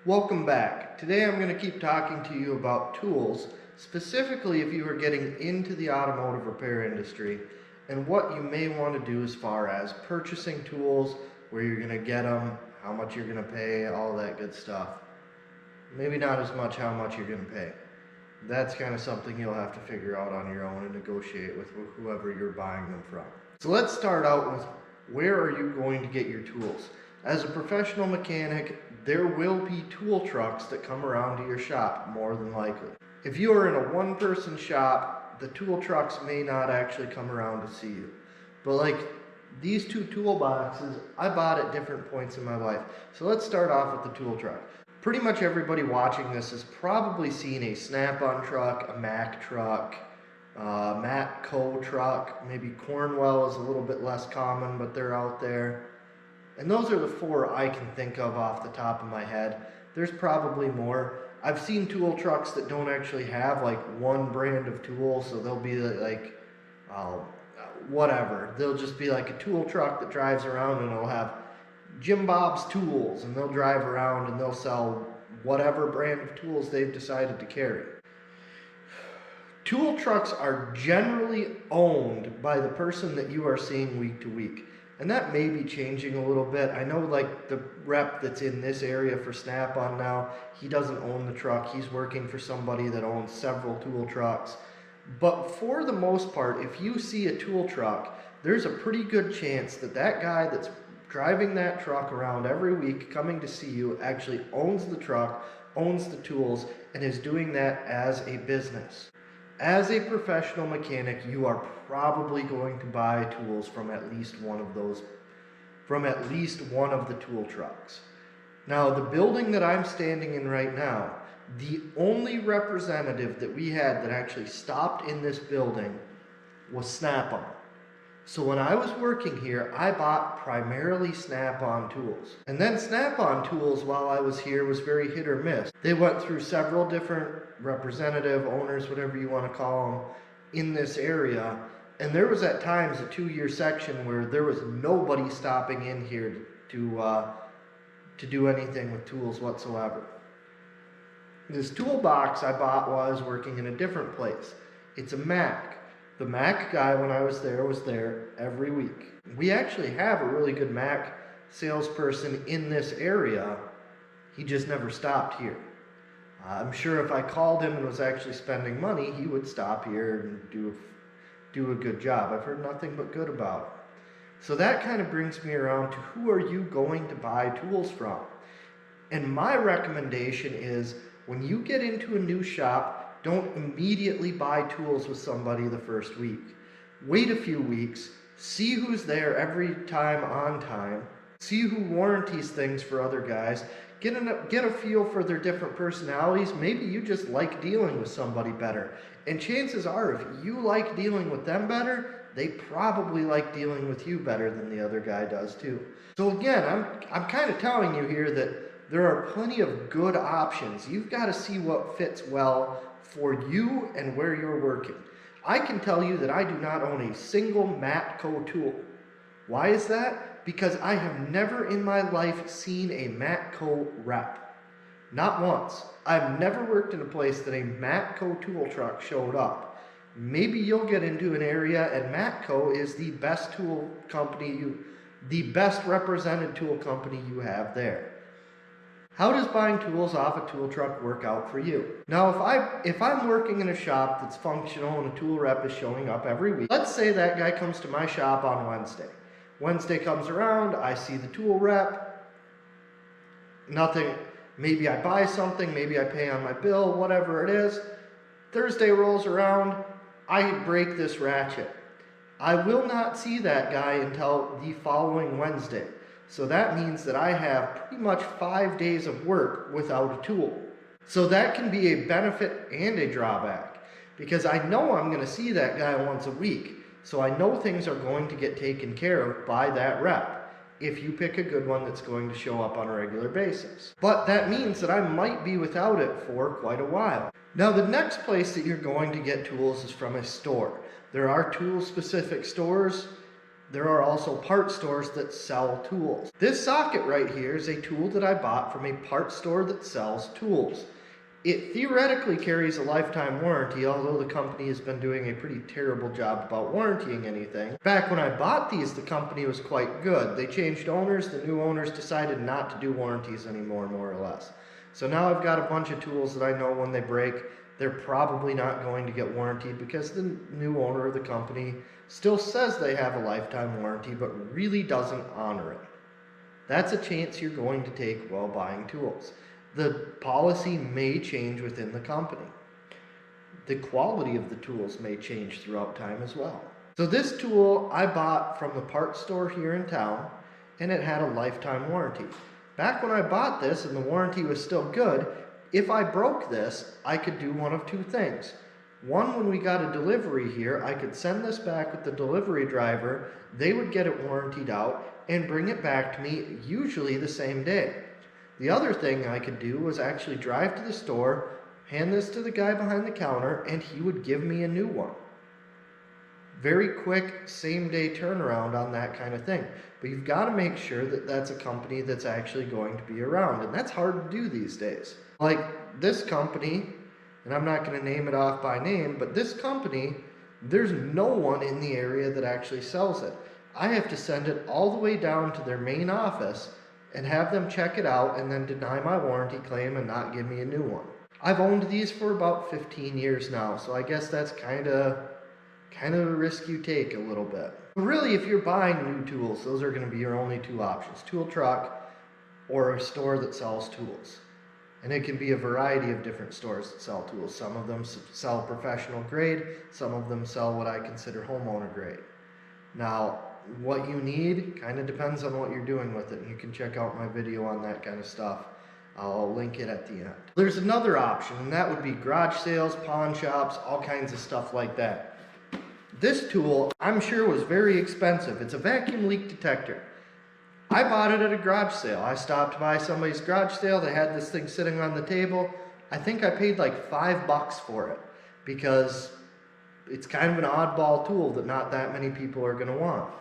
Welcome back. Today I'm going to keep talking to you about tools, specifically if you are getting into the automotive repair industry and what you may want to do as far as purchasing tools, where you're going to get them, how much you're going to pay, all that good stuff. Maybe not as much how much you're going to pay. That's kind of something you'll have to figure out on your own and negotiate with whoever you're buying them from. So let's start out with, where are you going to get your tools? As a professional mechanic, there will be tool trucks that come around to your shop, more than likely. If you are in a one-person shop, the tool trucks may not actually come around to see you. But like these two toolboxes, I bought at different points in my life. So let's start off with the tool truck. Pretty much everybody watching this has probably seen a Snap-on truck, a Mack truck, Matco truck, maybe Cornwell is a little bit less common, but they're out there. And those are the four I can think of off the top of my head. There's probably more. I've seen tool trucks that don't actually have like one brand of tool, so they'll be like, whatever. They'll just be like a tool truck that drives around and it'll have Jim Bob's Tools, and they'll drive around and they'll sell whatever brand of tools they've decided to carry. Tool trucks are generally owned by the person that you are seeing week to week. And that may be changing a little bit. I know like the rep that's in this area for Snap-on now, he doesn't own the truck. He's working for somebody that owns several tool trucks. But for the most part, if you see a tool truck, there's a pretty good chance that that guy that's driving that truck around every week coming to see you actually owns the truck, owns the tools, and is doing that as a business. As a professional mechanic, you are probably going to buy tools from at least one of the tool trucks. Now, the building that I'm standing in right now, the only representative that we had that actually stopped in this building was Snap-on. So when I was working here, I bought primarily Snap-on tools. And then Snap-on tools, while I was here, was very hit or miss. They went through several different representative owners, whatever you want to call them, in this area. And there was at times a 2-year section where there was nobody stopping in here to do anything with tools whatsoever. This toolbox I bought while I was working in a different place. It's a Mack. The Mack guy, when I was there every week. We actually have a really good Mack salesperson in this area. He just never stopped here. I'm sure if I called him and was actually spending money, he would stop here and do a good job. I've heard nothing but good about it. So that kind of brings me around to, who are you going to buy tools from? And my recommendation is, when you get into a new shop, don't immediately buy tools with somebody the first week. Wait a few weeks, see who's there every time on time, see who warranties things for other guys, get a feel for their different personalities. Maybe you just like dealing with somebody better. And chances are, if you like dealing with them better, they probably like dealing with you better than the other guy does too. So again, I'm kind of telling you here that there are plenty of good options. You've got to see what fits well for you and where you're working. I can tell you that I do not own a single Matco tool. Why is that? Because I have never in my life seen a Matco rep. Not once. I've never worked in a place that a Matco tool truck showed up. Maybe you'll get into an area and Matco is the best tool company, the best represented tool company you have there. How does buying tools off a tool truck work out for you? Now, if I'm working in a shop that's functional and a tool rep is showing up every week, let's say that guy comes to my shop on Wednesday. Wednesday comes around, I see the tool rep, nothing, maybe I buy something, maybe I pay on my bill, whatever it is. Thursday rolls around, I break this ratchet. I will not see that guy until the following Wednesday. So that means that I have pretty much 5 days of work without a tool. So that can be a benefit and a drawback, because I know I'm going to see that guy once a week. So I know things are going to get taken care of by that rep, if you pick a good one that's going to show up on a regular basis. But that means that I might be without it for quite a while. Now, the next place that you're going to get tools is from a store. There are tool-specific stores. There are also part stores that sell tools. This socket right here is a tool that I bought from a part store that sells tools. It theoretically carries a lifetime warranty, although the company has been doing a pretty terrible job about warrantying anything. Back when I bought these, the company was quite good. They changed owners. The new owners decided not to do warranties anymore, more or less. So now I've got a bunch of tools that I know when they break, they're probably not going to get warranted because the new owner of the company still says they have a lifetime warranty, but really doesn't honor it. That's a chance you're going to take while buying tools. The policy may change within the company. The quality of the tools may change throughout time as well. So this tool I bought from the parts store here in town, and it had a lifetime warranty. Back when I bought this and the warranty was still good, if I broke this, I could do one of two things. One, when we got a delivery here, I could send this back with the delivery driver, they would get it warrantied out and bring it back to me, usually the same day. The other thing I could do was actually drive to the store, hand this to the guy behind the counter, and he would give me a new one. Very quick, same day turnaround on that kind of thing. But you've got to make sure that that's a company that's actually going to be around, and that's hard to do these days. Like this company, and I'm not going to name it off by name, but this company, there's no one in the area that actually sells it. I have to send it all the way down to their main office and have them check it out and then deny my warranty claim and not give me a new one. I've owned these for about 15 years now, so I guess that's kind of a risk you take a little bit. But really, if you're buying new tools, those are going to be your only two options: tool truck or a store that sells tools. And it can be a variety of different stores that sell tools. Some of them sell professional grade, some of them sell what I consider homeowner grade. Now, what you need kind of depends on what you're doing with it. And you can check out my video on that kind of stuff. I'll link it at the end. There's another option, and that would be garage sales, pawn shops, all kinds of stuff like that. This tool, I'm sure, was very expensive. It's a vacuum leak detector. I bought it at a garage sale. I stopped by somebody's garage sale. They had this thing sitting on the table. I think I paid like $5 for it because it's kind of an oddball tool that not that many people are going to want.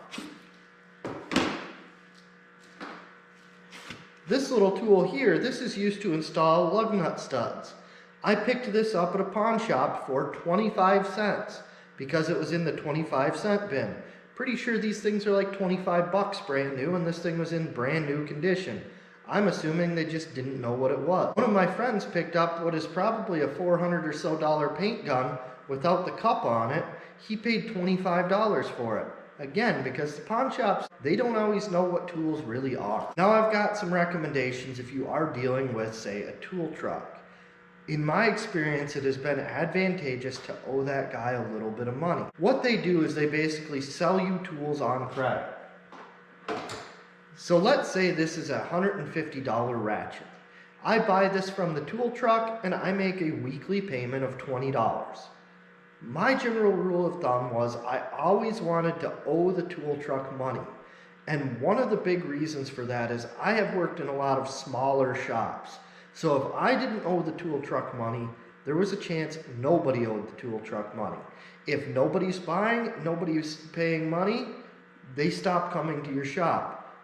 This little tool here, this is used to install lug nut studs. I picked this up at a pawn shop for 25 cents because it was in the 25-cent bin. Pretty sure these things are like $25 brand new, and this thing was in brand new condition. I'm assuming they just didn't know what it was. One of my friends picked up what is probably a $400 or so paint gun without the cup on it. He paid $25 for it. Again, because the pawn shops, they don't always know what tools really are. Now I've got some recommendations if you are dealing with, say, a tool truck. In my experience, it has been advantageous to owe that guy a little bit of money. What they do is they basically sell you tools on credit. So let's say this is a $150 ratchet. I buy this from the tool truck and I make a weekly payment of $20. My general rule of thumb was I always wanted to owe the tool truck money. And one of the big reasons for that is I have worked in a lot of smaller shops. So if I didn't owe the tool truck money, there was a chance nobody owed the tool truck money. If nobody's buying, nobody's paying money, they stop coming to your shop.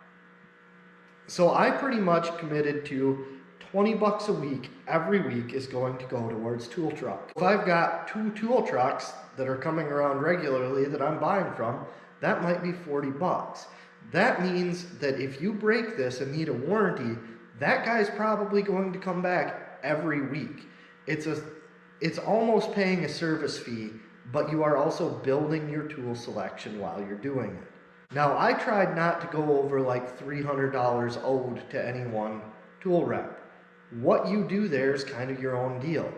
So I pretty much committed to $20 a week, every week is going to go towards tool truck. If I've got 2 tool trucks that are coming around regularly that I'm buying from, that might be $40. That means that if you break this and need a warranty, that guy's probably going to come back every week. It's almost paying a service fee, but you are also building your tool selection while you're doing it. Now, I tried not to go over like $300 owed to any one tool rep. What you do there is kind of your own deal.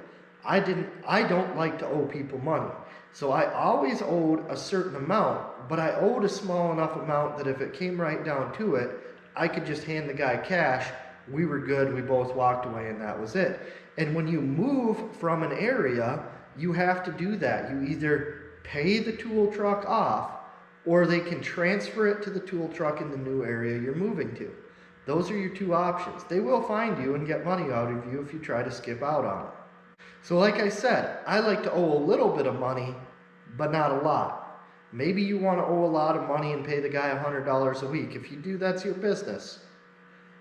I don't like to owe people money. So I always owed a certain amount, but I owed a small enough amount that if it came right down to it, I could just hand the guy cash. We were good, we both walked away, and that was it. And when you move from an area, you have to do that. You either pay the tool truck off, or they can transfer it to the tool truck in the new area you're moving to. Those are your two options. They will find you and get money out of you if you try to skip out on it. So like I said, I like to owe a little bit of money, but not a lot. Maybe you want to owe a lot of money and pay the guy $100 a week. If you do, that's your business.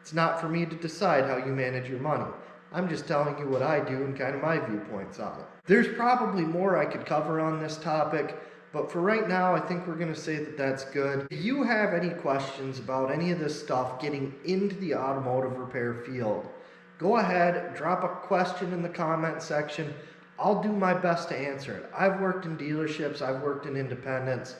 It's not for me to decide how you manage your money. I'm just telling you what I do and kind of my viewpoints on it. There's probably more I could cover on this topic, but for right now, I think we're going to say that that's good. If you have any questions about any of this stuff getting into the automotive repair field, go ahead, drop a question in the comment section. I'll do my best to answer it. I've worked in dealerships, I've worked in independents.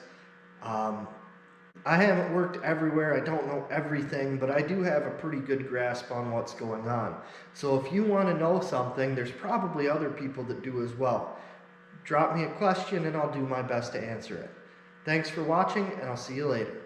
I haven't worked everywhere, I don't know everything, but I do have a pretty good grasp on what's going on. So if you want to know something, there's probably other people that do as well. Drop me a question and I'll do my best to answer it. Thanks for watching, and I'll see you later.